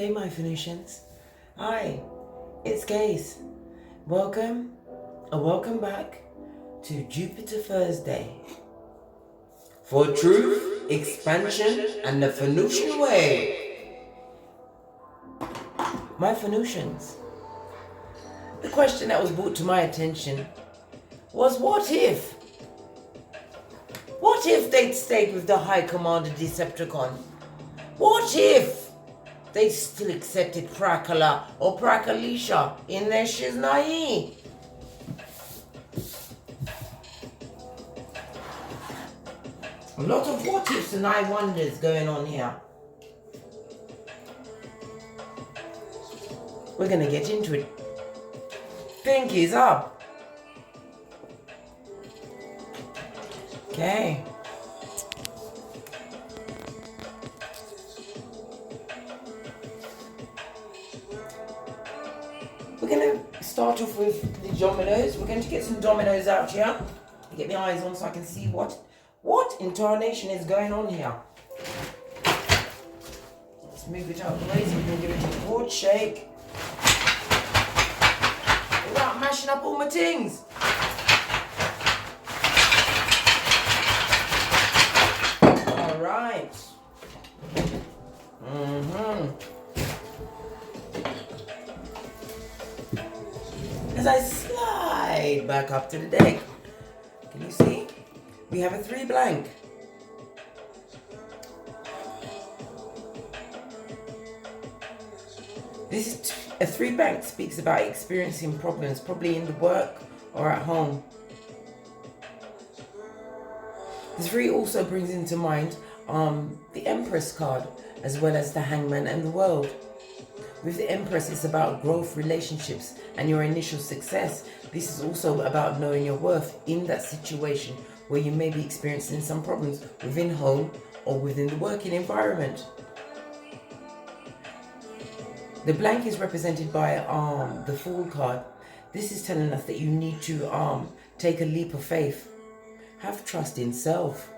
Hey my Phoenicians. Hi, it's Gaze. Welcome back to Jupiter Thursday for truth, expansion, and the Phoenician way. My Phoenicians, the question that was brought to my attention was what if? What if they'd stayed with the High Commander Decepticon? What if they still accepted Prakala or Prakalisha in their Shiznai? A lot of what ifs and I wonders going on here. We're gonna get into it. Pinkies up. Okay. We're going to start off with the dominoes. We're going to get some dominoes out here. Get my eyes on so I can see what intonation is going on here. Let's move it out of the way so we can give it a good shake. Without mashing up all my things. Alright. As I slide back up to the deck, can you see? We have a 3 blank. This is a 3 blank speaks about experiencing problems, probably in the work or at home. The 3 also brings into mind the Empress card, as well as the Hangman and the World. With the Empress, it's about growth, relationships, and your initial success. This is also about knowing your worth in that situation where you may be experiencing some problems within home or within the working environment. The blank is represented by the Fool card. This is telling us that you need to take a leap of faith. Have trust in self.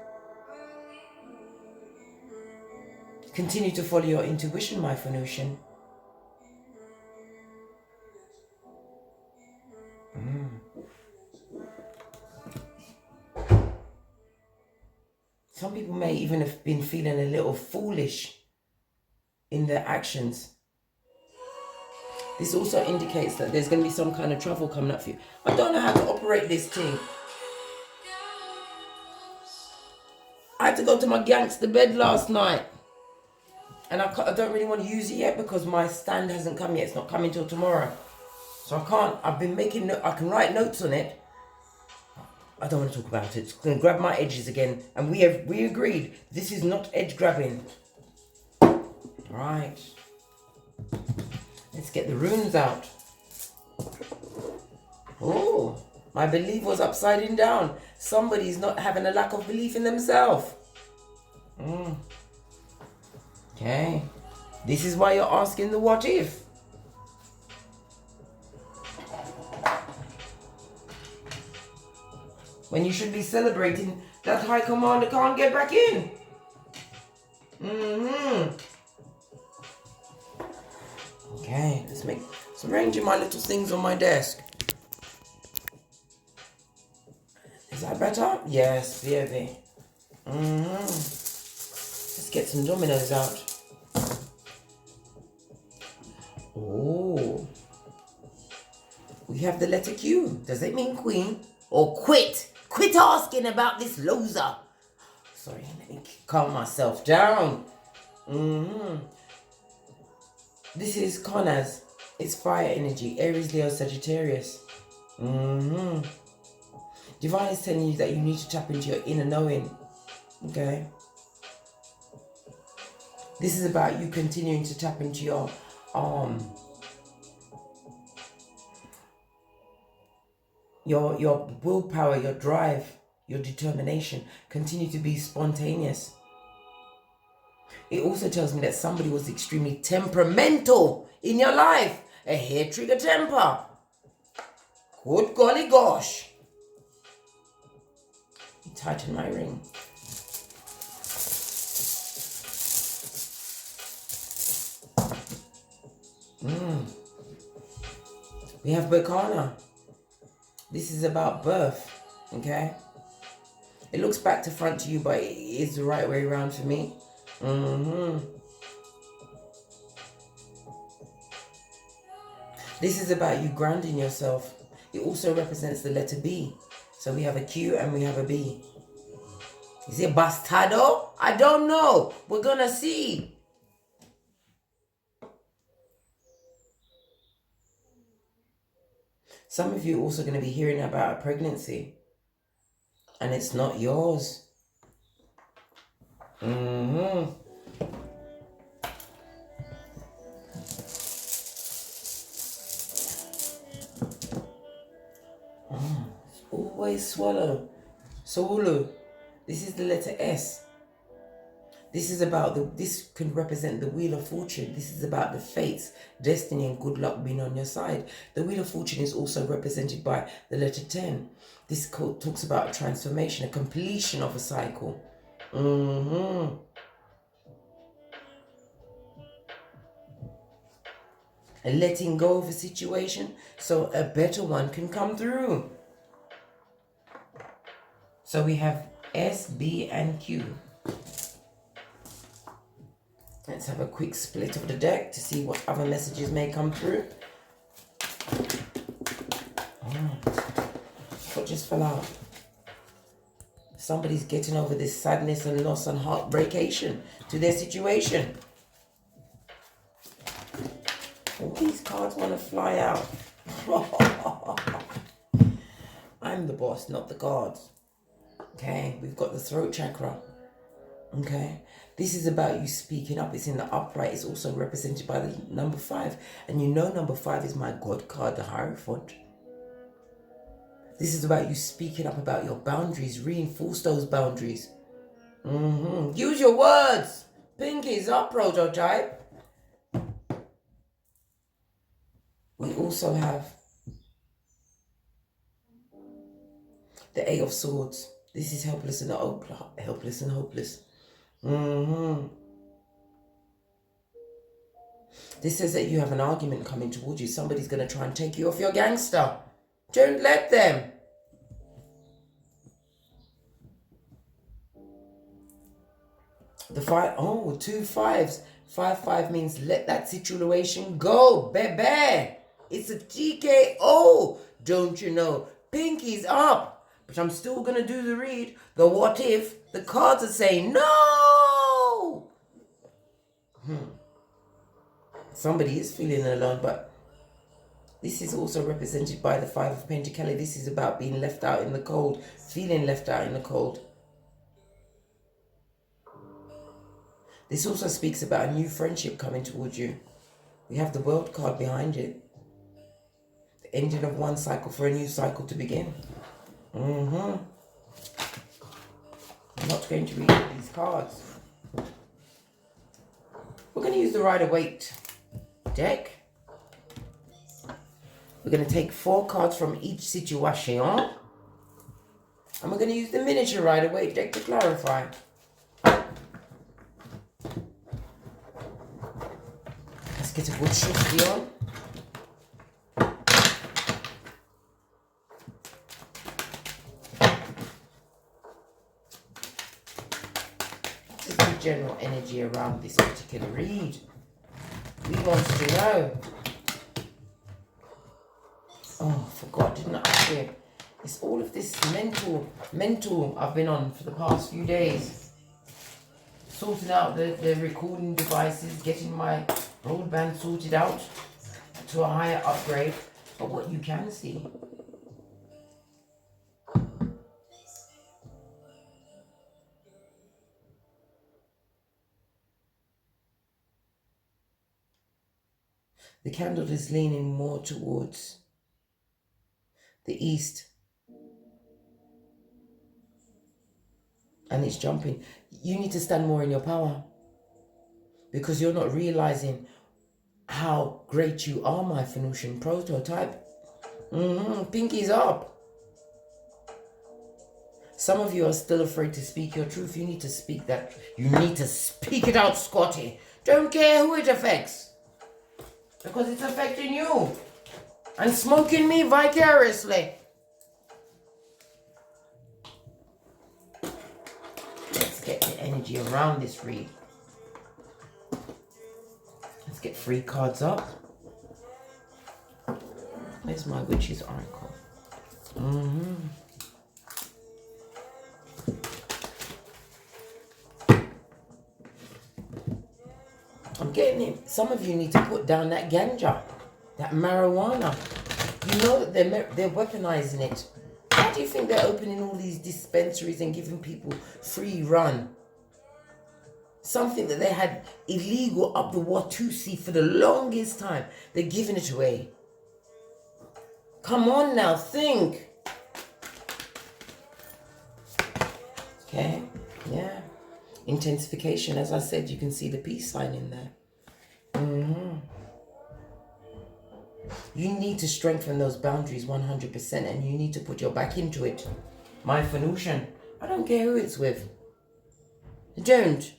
Continue to follow your intuition, my Phoenician. Some people may even have been feeling a little foolish in their actions. This also indicates that there's going to be some kind of trouble coming up for you. I don't know how to operate this thing. I had to go to my gangster bed last night. And I don't really want to use it yet because my stand hasn't come yet. It's not coming till tomorrow. So I can't, I've been making, I can write notes on it. I don't want to talk about it. I'm going to grab my edges again. And we agreed, this is not edge grabbing. Right. Let's get the runes out. Oh, my belief was upside down. Somebody's not having a lack of belief in themselves. Okay. This is why you're asking the what if. When you should be celebrating that High Commander can't get back in. Okay, let's make some arranging my little things on my desk. Is that better? Yes, baby. Let's get some dominoes out. Oh. We have the letter Q. Does it mean queen or quit? Quit asking about this loser. Sorry, let me calm myself down. This is Conaz. It's fire energy. Aries, Leo, Sagittarius. Divine is telling you that you need to tap into your inner knowing. Okay. This is about you continuing to tap into your willpower, your drive, your determination. Continue to be spontaneous. It also tells me that somebody was extremely temperamental in your life. A hair trigger temper. Good golly gosh. Tighten my ring. We have Berkana. This is about birth, okay? It looks back to front to you, but it is the right way around for me. This is about you grounding yourself. It also represents the letter B. So we have a Q and we have a B. Is it bastardo? I don't know. We're gonna see. Some of you are also going to be hearing about a pregnancy. And it's not yours. Always swallow. Solo. This is the letter S. This is about this can represent the Wheel of Fortune. This is about the fates, destiny, and good luck being on your side. The Wheel of Fortune is also represented by the letter 10. This code talks about a transformation, a completion of a cycle. A letting go of a situation so a better one can come through. So we have S, B, and Q. Let's have a quick split of the deck to see what other messages may come through. What just fell out? Somebody's getting over this sadness and loss and heartbreakation to their situation. All these cards want to fly out. I'm the boss, not the cards. Okay, we've got the throat chakra. Okay, this is about you speaking up. It's in the upright. It's also represented by the number 5. And you know number 5 is my God card, the Hierophant. This is about you speaking up about your boundaries. Reinforce those boundaries. Use your words. Pinkies up, prototype. We also have the 8 of Swords. This is helpless and hopeless. This says that you have an argument coming towards you. Somebody's going to try and take you off your gangster. Don't let them. The 5, 2 5s. 5 means let that situation go, baby. It's a TKO. Don't you know? Pinky's up. But I'm still going to do the read. The what if. The cards are saying no. Somebody is feeling alone, but this is also represented by the 5 of Pentacles. This is about being left out in the cold. Feeling left out in the cold. This also speaks about a new friendship coming towards you. We have the World card behind it. The ending of one cycle for a new cycle to begin. I'm not going to read these cards. We're going to use the Rider-Waite deck. We're going to take 4 cards from each situation. And we're going to use the miniature Rider-Waite deck to clarify. Let's get a good shift on. General energy around this particular read. We want to know. Oh, I forgot, didn't I? Here. It's all of this mental I've been on for the past few days. Sorting out the recording devices, getting my broadband sorted out to a higher upgrade. But what you can see, the candle is leaning more towards the east. And it's jumping. You need to stand more in your power. Because you're not realizing how great you are, my Venusian prototype. Pinky's up. Some of you are still afraid to speak your truth. You need to speak that. You need to speak it out, Scotty. Don't care who it affects. Because it's affecting you. And smoking me vicariously. Let's get the energy around this read. Let's get 3 cards up. Where's my witch's oracle? I'm getting it. Some of you need to put down that ganja, that marijuana. You know that they're weaponizing it. Why do you think they're opening all these dispensaries and giving people free run? Something that they had illegal up the Watusi for the longest time. They're giving it away. Come on now, think. Okay, yeah. Intensification, as I said, you can see the peace sign in there. You need to strengthen those boundaries 100%, and you need to put your back into it. My Phoenician, I don't care who it's with. Don't.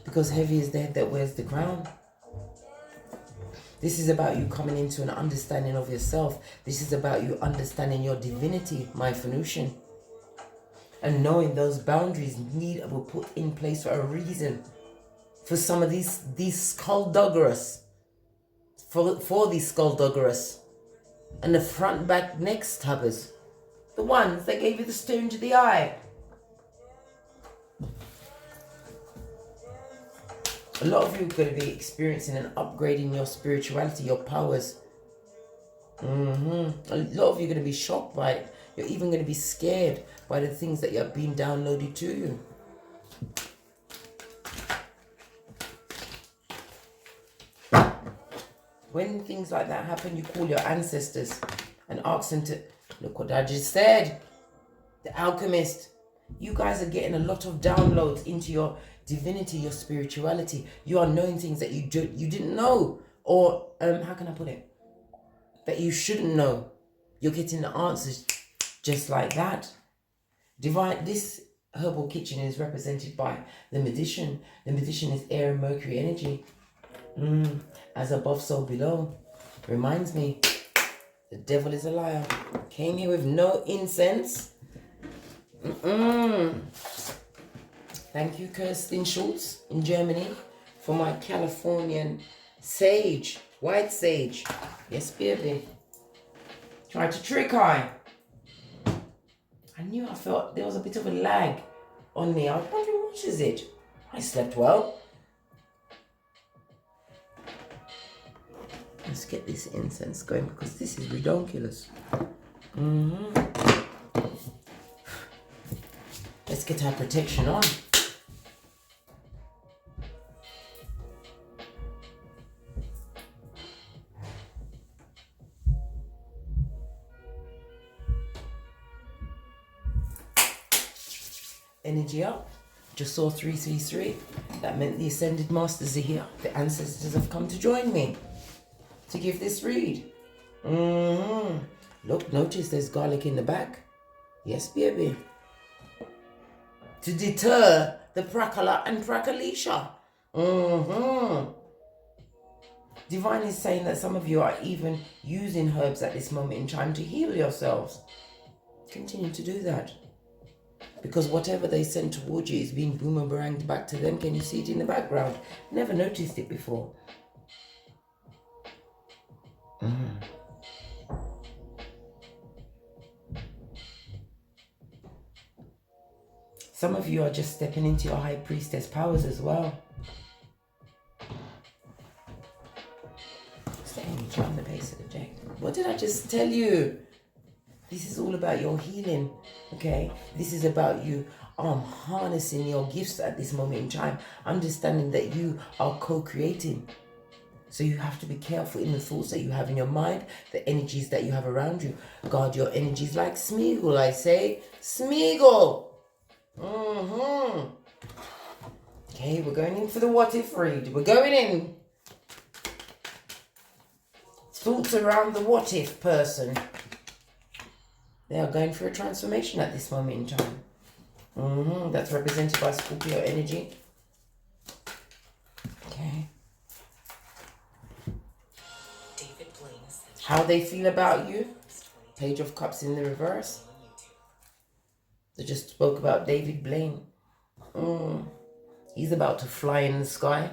Because heavy is the head that wears the crown. This is about you coming into an understanding of yourself. This is about you understanding your divinity, my Phoenician. And knowing those boundaries were put in place for a reason. For some of these skullduggerous. For these skullduggerous. And the front back neck stabbers. The ones that gave you the stone to the eye. A lot of you are going to be experiencing and upgrading your spirituality, your powers. A lot of you are going to be shocked by it. You're even going to be scared by the things that are being downloaded to you. When things like that happen, you call your ancestors and ask them to... Look what I just said. The alchemist. You guys are getting a lot of downloads into your divinity, your spirituality. You are knowing things that you didn't know. Or, how can I put it? That you shouldn't know. You're getting the answers just like that. Divine, this herbal kitchen is represented by the magician. The magician is air and Mercury energy. As above, so below. Reminds me, the devil is a liar. Came here with no incense. Thank you, Kirsten Schultz in Germany, for my Californian sage, white sage. Yes, baby. Tried to trick I knew I felt there was a bit of a lag on me. I was wondering, what is it? I slept well. Let's get this incense going because this is ridiculous. Let's get our protection on. Energy up. Just saw 333. That meant the Ascended Masters are here. The ancestors have come to join me to give this read. Look, notice there's garlic in the back. Yes, baby. To deter the Prakala and Prakalisha. Divine is saying that some of you are even using herbs at this moment in time to heal yourselves. Continue to do that. Because whatever they send towards you is being boomeranged back to them. Can you see it in the background? Never noticed it before. Some of you are just stepping into your high priestess powers as well. Staying on the base of the deck. What did I just tell you? This is all about your healing, okay? This is about you harnessing your gifts at this moment in time, understanding that you are co-creating. So you have to be careful in the thoughts that you have in your mind, the energies that you have around you. Guard your energies like Smeagol, I say. Smeagol! Okay, we're going in for the what if read. We're going in. Thoughts around the what if person. They are going through a transformation at this moment in time. That's represented by Scorpio energy. Okay. How they feel about you. Page of Cups in the reverse. They just spoke about David Blaine. He's about to fly in the sky.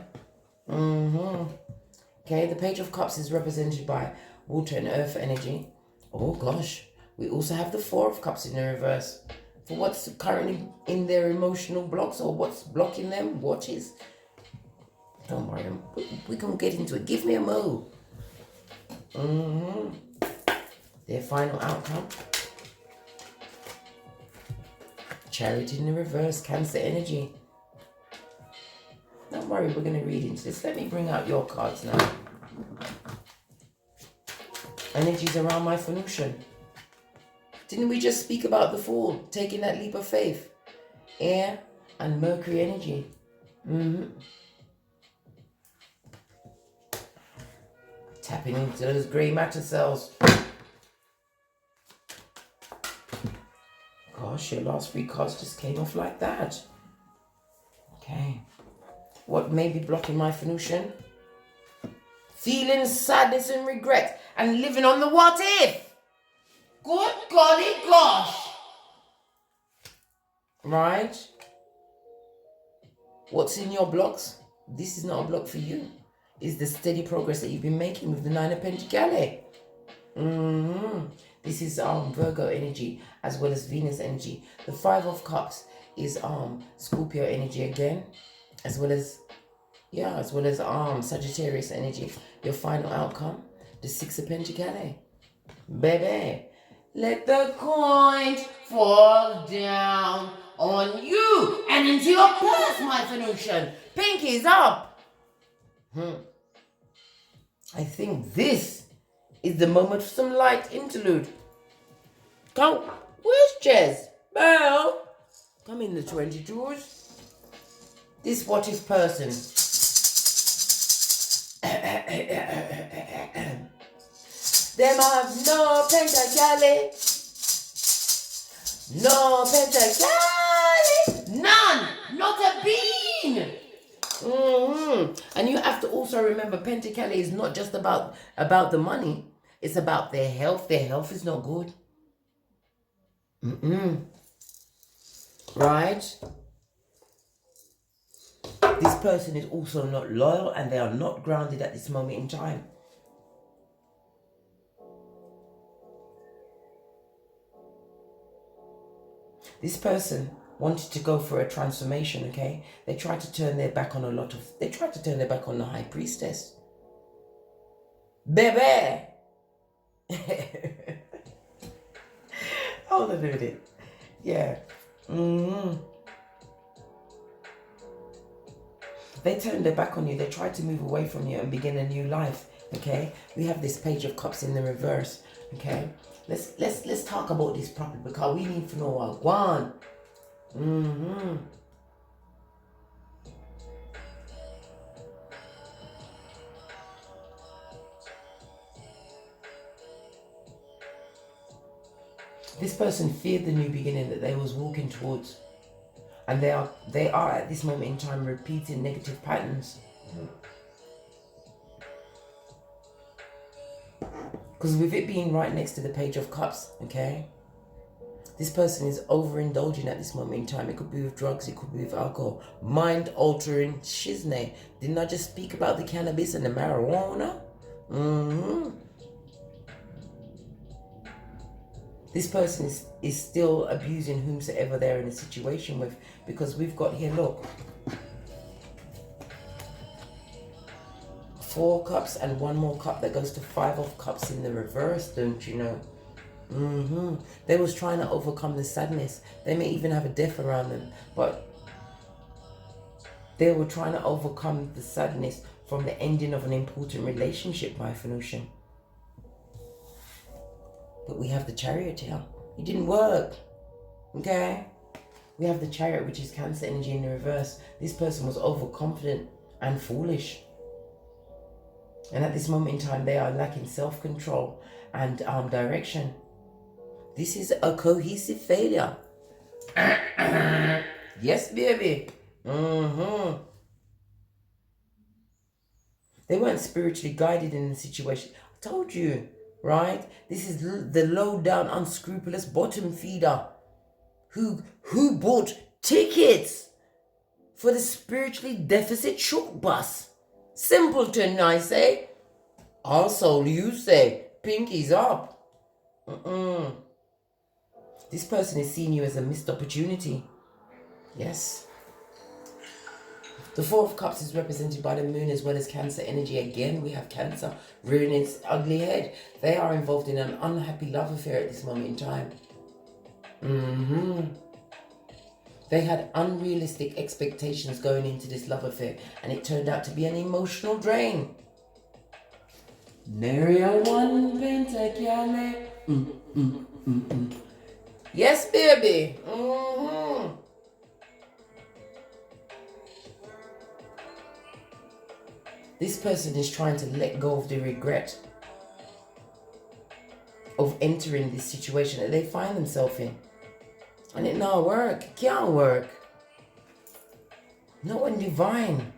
Okay, the Page of Cups is represented by water and earth energy. Oh gosh. We also have the Four of Cups in the reverse. For what's currently in their emotional blocks or what's blocking them, what is. Don't worry, we can get into it. Give me a mo. Their final outcome. Chariot in the reverse, Cancer energy. Don't worry, we're going to read into this. Let me bring out your cards now. Energies around my Phoenician. Didn't we just speak about the Fool, taking that leap of faith? Air and Mercury energy. Tapping into those grey matter cells. Gosh, your last 3 cards just came off like that. Okay. What may be blocking my Phoenician? Feeling sadness and regret and living on the what if. Good golly gosh. Right? What's in your blocks? This is not a block for you. It's the steady progress that you've been making with the 9 of Pentacles. This is Virgo energy as well as Venus energy. The 5 of Cups is Scorpio energy again, as well as Sagittarius energy. Your final outcome, the 6 of Pentacles. Baby, let the coin fall down on you and into your purse, my Phoenician. Pinkies up. I think this is the moment for some light interlude. Come, where's Jez? Belle, come in the 22s. This what if person. Them have no Pentacles. No Pentacles. None. Not a bean. And you have to also remember Pentacles is not just about the money. It's about their health. Their health is not good. Right? This person is also not loyal and they are not grounded at this moment in time. This person wanted to go for a transformation, okay? They tried to turn their back on they tried to turn their back on the High Priestess. Baby! Hold on a minute. Yeah. They turned their back on you. They tried to move away from you and begin a new life, okay? We have this Page of Cups in the reverse, okay? Let's talk about this properly because we need to know what one. This person feared the new beginning that they was walking towards, and they are at this moment in time repeating negative patterns. Because with it being right next to the Page of Cups, okay, this person is overindulging at this moment in time. It could be with drugs, it could be with alcohol, mind-altering shiznay. Didn't I just speak about the cannabis and the marijuana? This person is still abusing whomsoever they're in a situation with, because we've got here, look, 4 cups and 1 more cup that goes to 5 of Cups in the reverse, don't you know? They was trying to overcome the sadness. They may even have a death around them, but they were trying to overcome the sadness from the ending of an important relationship, my Phoenician. But we have the Chariot here. It didn't work. Okay? We have the Chariot, which is Cancer energy in the reverse. This person was overconfident and foolish. And at this moment in time, they are lacking self-control and direction. This is a cohesive failure. Yes, baby. They weren't spiritually guided in the situation. I told you, right? This is the low down, unscrupulous bottom feeder who bought tickets for the spiritually deficit short bus. Simpleton, I say. Also, you say, pinkies up. This person is seeing you as a missed opportunity. Yes. The Four of Cups is represented by the moon as well as Cancer energy. Again, we have Cancer rearing its ugly head. They are involved in an unhappy love affair at this moment in time. They had unrealistic expectations going into this love affair, and it turned out to be an emotional drain. Nary one pentacale. Yes, baby. This person is trying to let go of the regret of entering this situation that they find themselves in. And it not work. It can't work. No one divine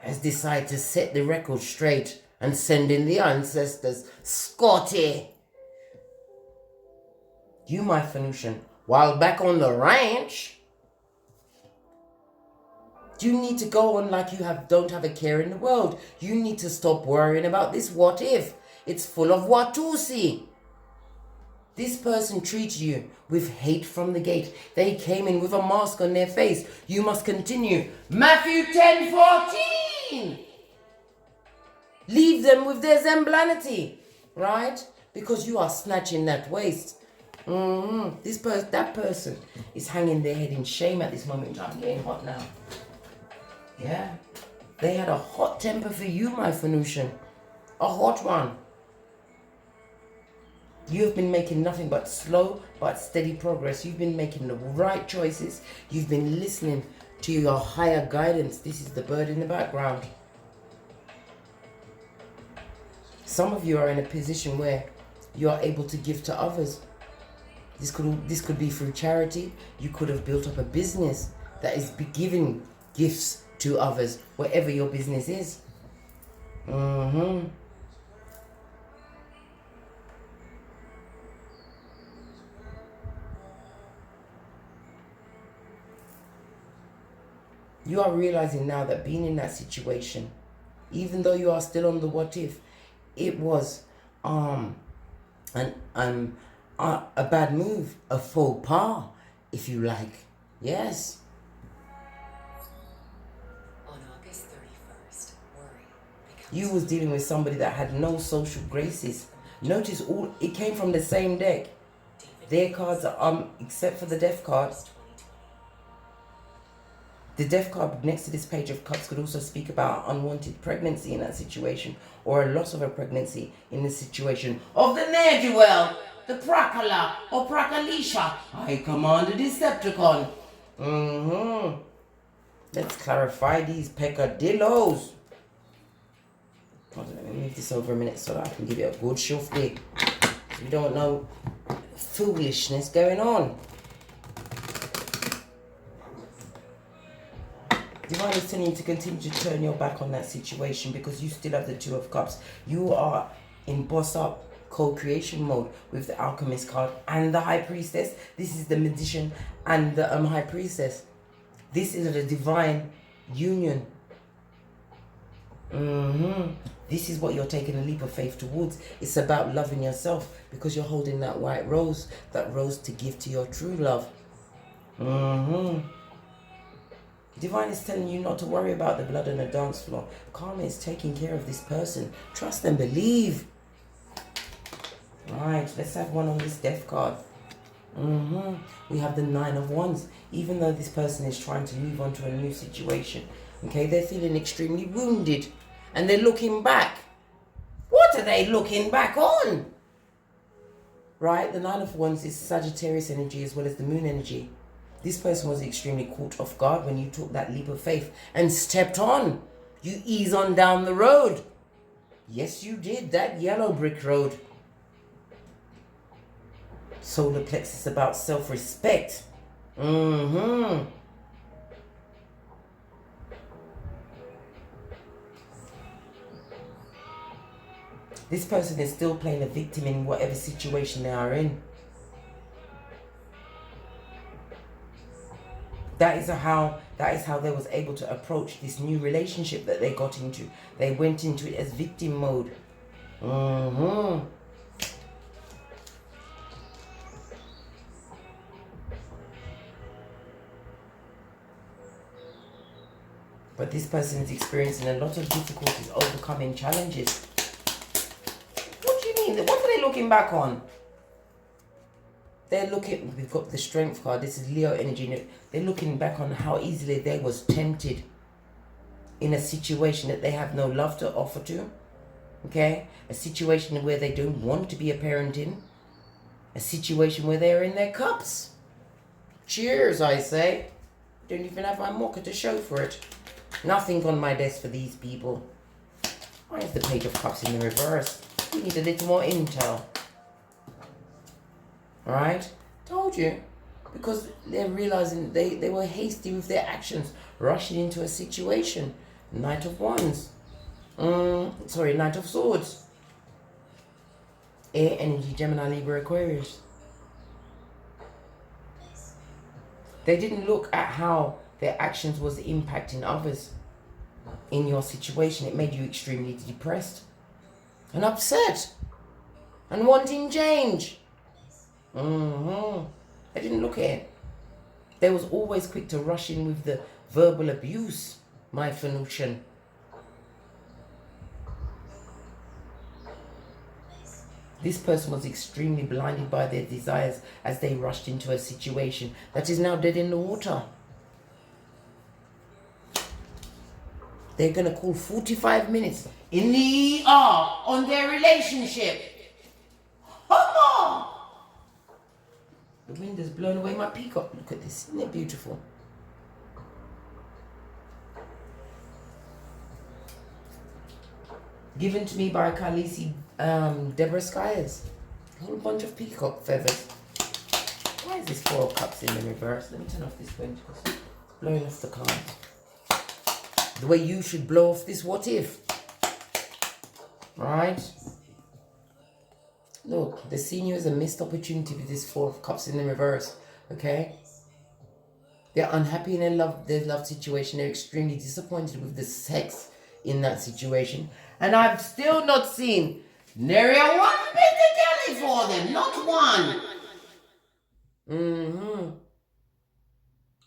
has decided to set the record straight and send in the ancestors. Scotty! You, my Venusian, while back on the ranch, you need to go on like you don't have a care in the world. You need to stop worrying about this what if. It's full of watusi. This person treated you with hate from the gate. They came in with a mask on their face. You must continue. Matthew 10:14. Leave them with their zemblanity, right? Because you are snatching that waist. That person is hanging their head in shame at this moment. I'm getting hot now. Yeah. They had a hot temper for you, my Venusian. A hot one. You have been making nothing but slow but steady progress. You've been making the right choices. You've been listening to your higher guidance. This is the bird in the background. Some of you are in a position where you are able to give to others. This could be through charity. You could have built up a business that is giving gifts to others, wherever your business is. You are realizing now that being in that situation, even though you are still on the what if, it was a bad move, a faux pas, if you like. Yes. On August 31st, worry. You was dealing with somebody that had no social graces. Notice it came from the same deck. Their cards are except for the death card. The death card next to this page of cups could also speak about unwanted pregnancy in that situation, or a loss of a pregnancy in the situation of the ne'er-do-well, the Prakala or Prakalisha. I command a Decepticon. Let's clarify these peccadillos. Hold on, let me move this over a minute so that I can give you a good shufty. So you don't know foolishness going on. Divine is telling you to continue to turn your back on that situation because you still have the Two of Cups. You are in boss up co-creation mode with the Alchemist card and the High Priestess. This is the Magician and the High Priestess. This is a divine union. This is what you're taking a leap of faith towards. It's about loving yourself because you're holding that white rose, that rose to give to your true love. Divine is telling you not to worry about the blood on the dance floor. Karma is taking care of this person. Trust and believe. Right, let's have one on this death card. We have the Nine of Wands. Even though this person is trying to move on to a new situation, okay, they're feeling extremely wounded and they're looking back. What are they looking back on? Right, the Nine of Wands is Sagittarius energy as well as the Moon energy. This person was extremely caught off guard when you took that leap of faith and stepped on. You ease on down the road. Yes, you did. That yellow brick road. Solar plexus about self-respect. This person is still playing a victim in whatever situation they are in. That is how they was able to approach this new relationship that they got into. They went into it as victim mode. But this person is experiencing a lot of difficulties overcoming challenges. What do you mean? What are they looking back on? They're looking, we've got the strength card, this is Leo energy. They're looking back on how easily they was tempted in a situation that they have no love to offer to. Okay? A situation where they don't want to be a parent in. A situation where they're in their cups. Cheers, I say. Don't even have my mocha to show for it. Nothing on my desk for these people. Why is the Page of Cups in the reverse? We need a little more intel. Alright? Told you. Because they're realizing they were hasty with their actions. Rushing into a situation. Knight of Wands. Knight of Swords. Air energy, Gemini, Libra, Aquarius. They didn't look at how their actions was impacting others in your situation. It made you extremely depressed and upset and wanting change. They didn't look at it. They was always quick to rush in with the verbal abuse, my Phoenician. This person was extremely blinded by their desires as they rushed into a situation that is now dead in the water. They're going to call 45 minutes in the ER on their relationship. The wind has blown away my peacock. Look at this. Isn't it beautiful? Given to me by Khaleesi Deborah Skyers. A whole bunch of peacock feathers. Why is this 4 of Cups in the reverse? Let me turn off this wind because it's blowing off the cards. The way you should blow off this what if. Right? Look, they're seeing you as a missed opportunity with this 4 of Cups in the reverse. Okay? They're unhappy in their love situation. They're extremely disappointed with the sex in that situation. And I've still not seen nary a one bit of jelly for them. Not one.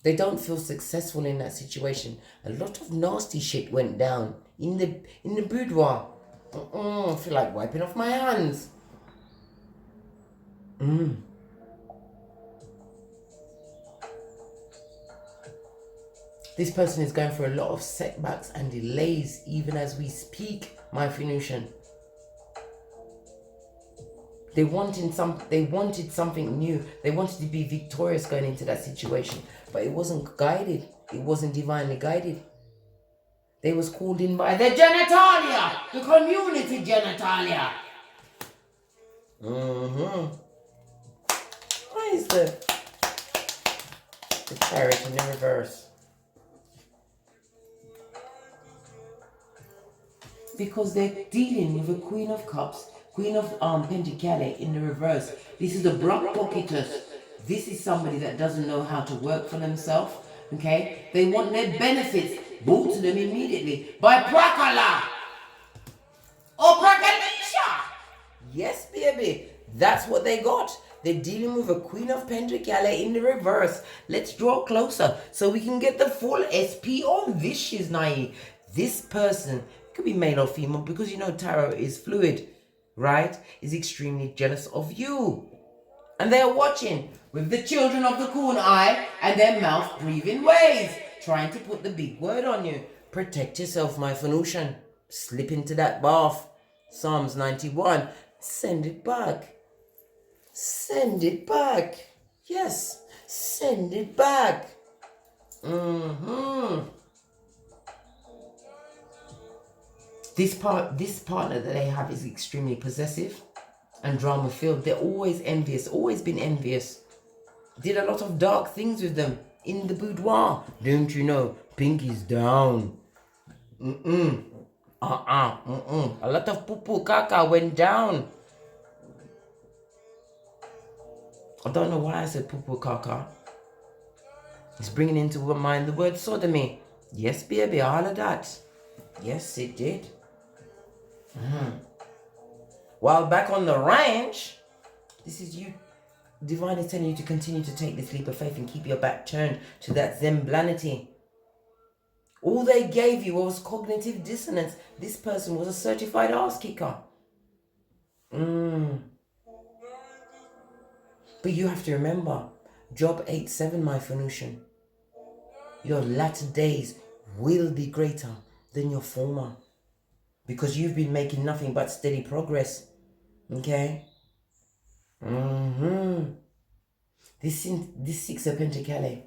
They don't feel successful in that situation. A lot of nasty shit went down in the boudoir. I feel like wiping off my hands. This person is going through a lot of setbacks and delays even as we speak, my Phoenician. They wanted something new. They wanted to be victorious going into that situation, but it wasn't guided. It wasn't divinely guided. They was called in by their genitalia, the community genitalia. Why is the Chariot in the reverse? Because they're dealing with a Queen of Cups, Queen of Pentacles in the reverse. This is a block pocketus. This is somebody that doesn't know how to work for themselves. Okay? They want their benefits brought to them immediately by Prakala or Prakalisha. Yes, baby. That's what they got. They're dealing with a Queen of Pentacles in the reverse. Let's draw closer so we can get the full SP on this Shiznai. This person could be male or female because you know tarot is fluid, right? Is extremely jealous of you. And they're watching with the children of the coon eye and their mouth breathing ways, trying to put the big word on you. Protect yourself, my Phoenician. Slip into that bath. Psalms 91. Send it back. Send it back. Yes, send it back. This partner that they have is extremely possessive. and drama filled. They're always envious, always been envious. Did a lot of dark things with them in the boudoir. Don't you know? Pinky's down. A lot of poo-poo caca went down. I don't know why I said poo-poo caca. It's bringing into mind the word sodomy. Yes, baby, all of that. Yes, it did. While back on the ranch, this is you. Divine is telling you to continue to take this leap of faith and keep your back turned to that Zemblanity. All they gave you was cognitive dissonance. This person was a certified ass kicker. But you have to remember, job 8-7, my Phoenician. Your latter days will be greater than your former. Because you've been making nothing but steady progress. Okay? This 6 of Pentacles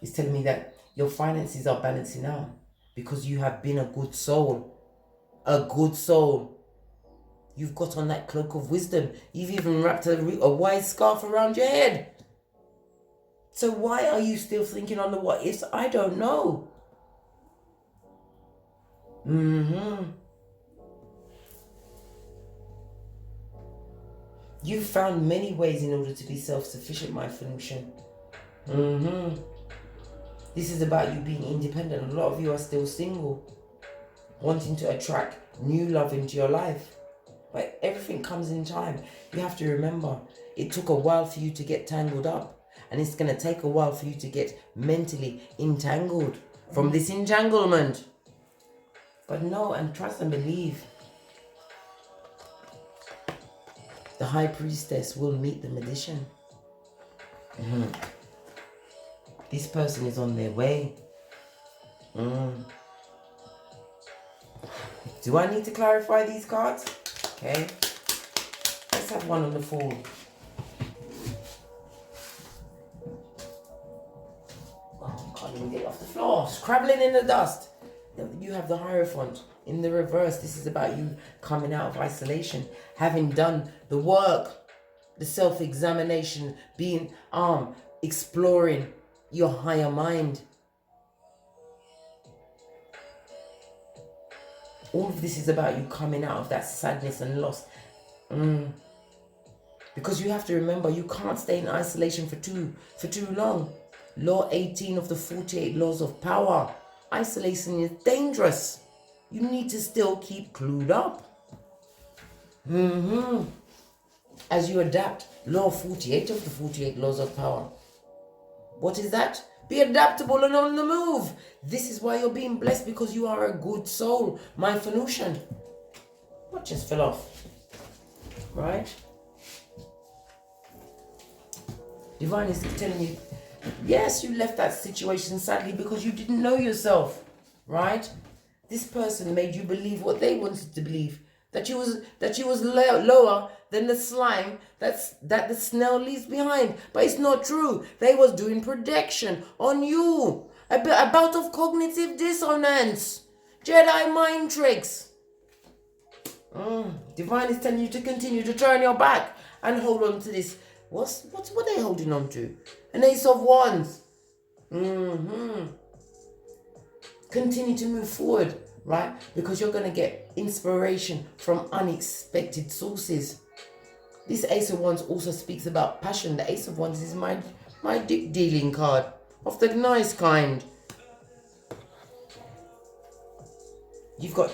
is telling me that your finances are balancing out. Because you have been a good soul. A good soul. You've got on that cloak of wisdom. You've even wrapped a white scarf around your head. So why are you still thinking on the what ifs? I don't know. You've found many ways in order to be self-sufficient, my Phoenician. This is about you being independent. A lot of you are still single, wanting to attract new love into your life. But everything comes in time. You have to remember, it took a while for you to get tangled up. And it's going to take a while for you to get mentally entangled from this entanglement. But know and trust and believe. The High Priestess will meet the Magician. This person is on their way. Do I need to clarify these cards? Okay. Let's have one on the Fool. Get off the floor, scrabbling in the dust. You have the Hierophant in the reverse. This is about you coming out of isolation, having done the work, the self-examination, being exploring your higher mind. All of this is about you coming out of that sadness and loss. Because you have to remember, you can't stay in isolation for too long. Law 18 of the 48 laws of power. Isolation is dangerous. You need to still keep clued up. As you adapt. Law 48 of the 48 laws of power. What is that? Be adaptable and on the move. This is why you're being blessed, because you are a good soul, my Phoenician. What just fell off? Right? Divine is telling you, yes, you left that situation sadly because you didn't know yourself, right? This person made you believe what they wanted to believe, that you was lower than the slime that the snail leaves behind. But it's not true. They was doing projection on you, a bout of cognitive dissonance, Jedi mind tricks. Divine is telling you to continue to turn your back and hold on to this. What are they holding on to? An Ace of Wands. Continue to move forward, right? Because you're going to get inspiration from unexpected sources. This Ace of Wands also speaks about passion. The Ace of Wands is my dick dealing card, of the nice kind. You've got...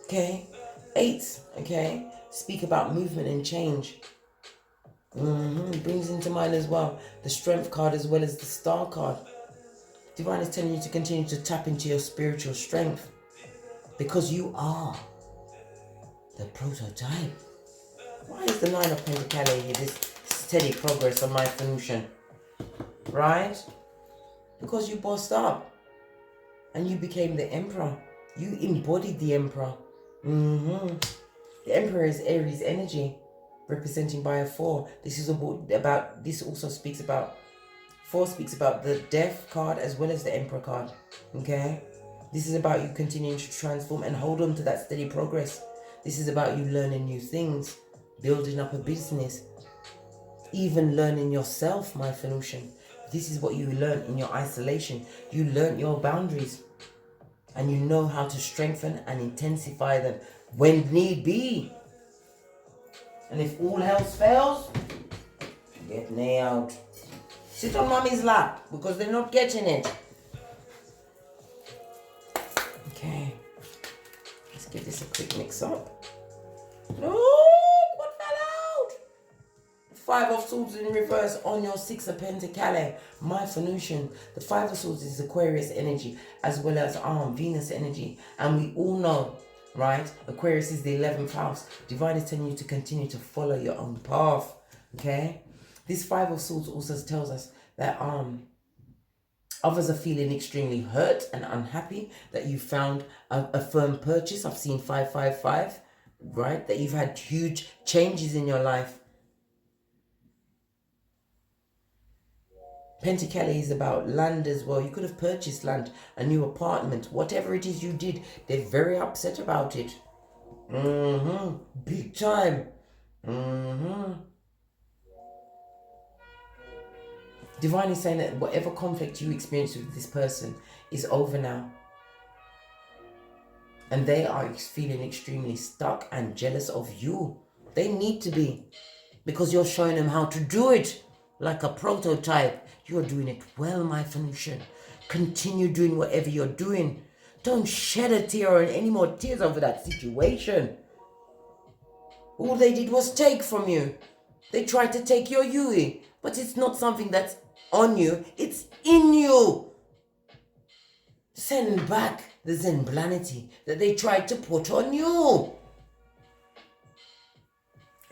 Okay. Eights, okay, speak about movement and change. Brings into mind as well the Strength card as well as the Star card. Divine is telling you to continue to tap into your spiritual strength, because you are the prototype. Why is the 9 of Pentacles here? This steady progress on my Phoenician, right? Because you bossed up and you became the Emperor. You embodied the Emperor. The Emperor is Aries energy, representing by a 4. This is about. This also speaks about. 4 speaks about the Death card as well as the Emperor card. Okay, This is about you continuing to transform and hold on to that steady progress. This is about you learning new things, building up a business, even learning yourself, my Venusian. This is what you learn in your isolation. You learn your boundaries and you know how to strengthen and intensify them when need be. And if all else fails, get nailed. Sit on mommy's lap because they're not getting it. Okay, let's give this a quick mix up. No, what fell out? Five of Swords in reverse on your Six of Pentacles, my Venusian. The Five of Swords is Aquarius energy as well as Venus energy. And we all know, right? Aquarius is the 11th house. Divine is telling you to continue to follow your own path, okay? This Five of Swords also tells us that others are feeling extremely hurt and unhappy that you found a firm purchase. I've seen 555, right? That you've had huge changes in your life. Pentacles is about land as well. You could have purchased land, a new apartment, whatever it is you did. They're very upset about it. Big time. Divine is saying that whatever conflict you experience with this person is over now. And they are feeling extremely stuck and jealous of you. They need to be. Because you're showing them how to do it. Like a prototype. You're doing it well, my Venusian. Continue doing whatever you're doing. Don't shed a tear or any more tears over that situation. All they did was take from you. They tried to take your Yui. But it's not something that's on you. It's in you. Send back the Zenblanity that they tried to put on you.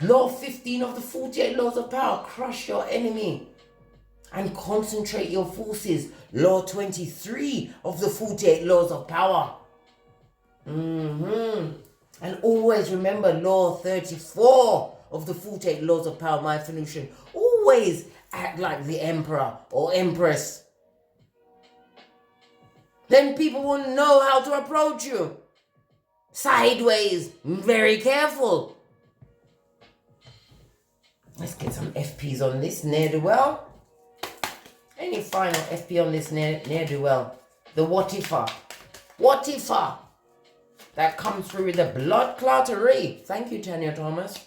Law 15 of the 48 laws of power. Crush your enemy and concentrate your forces. Law 23 of the 48 laws of power. And always remember law 34 of the 48 laws of power, my Venusian. Always act like the emperor or empress. Then people will know how to approach you. Sideways. Very careful. Let's get some FPs on this ne'er-do-well. Any final FP on this ne'er-do-well? The what-if-er. What-if-er. That comes through with the blood clottery. Thank you, Tanya Thomas.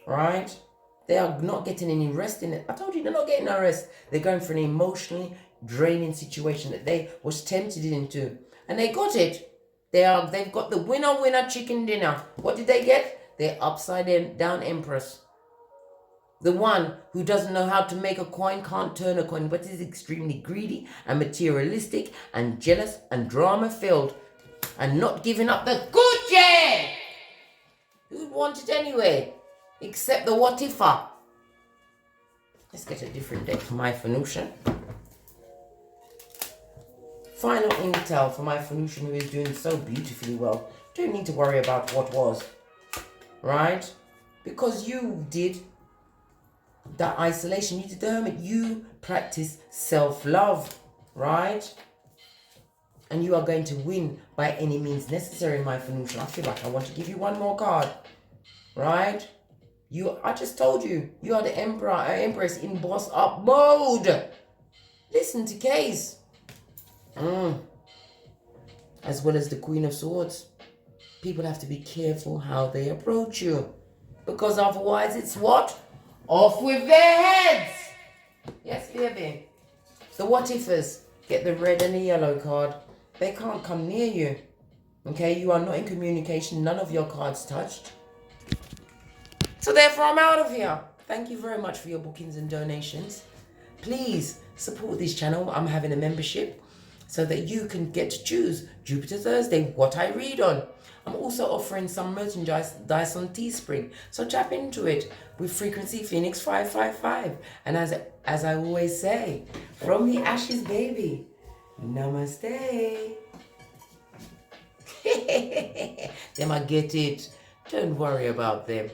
Right? They are not getting any rest in it. I told you they're not getting no rest. They're going for an emotionally draining situation that they was tempted into. And they got it. They've got the winner chicken dinner. What did they get? They're upside down empress. The one who doesn't know how to make a coin can't turn a coin, but is extremely greedy and materialistic and jealous and drama-filled and not giving up the good share. Who'd want it anyway? Except the what-if-er. Let's get a different deck for my Venusian. Final intel for my Venusian who is doing so beautifully well. Don't need to worry about what was. Right? Because you did that isolation, you did the hermit, you practice self-love, right? And you are going to win by any means necessary, my Venusian. I feel like I want to give you one more card, right? I just told you, you are the emperor or empress in boss up mode. Listen to Case. As well as the Queen of Swords. People have to be careful how they approach you. Because otherwise it's what? Off with their heads! Yes, baby. The what-ifers get the red and the yellow card. They can't come near you. Okay, you are not in communication. None of your cards touched. So therefore, I'm out of here. Thank you very much for your bookings and donations. Please support this channel. I'm having a membership so that you can get to choose Jupiter Thursday, what I read on. I'm also offering some merchandise on Teespring, so tap into it with frequency Phoenix 555. And as I always say, from the ashes, baby, namaste. Them I get it. Don't worry about them.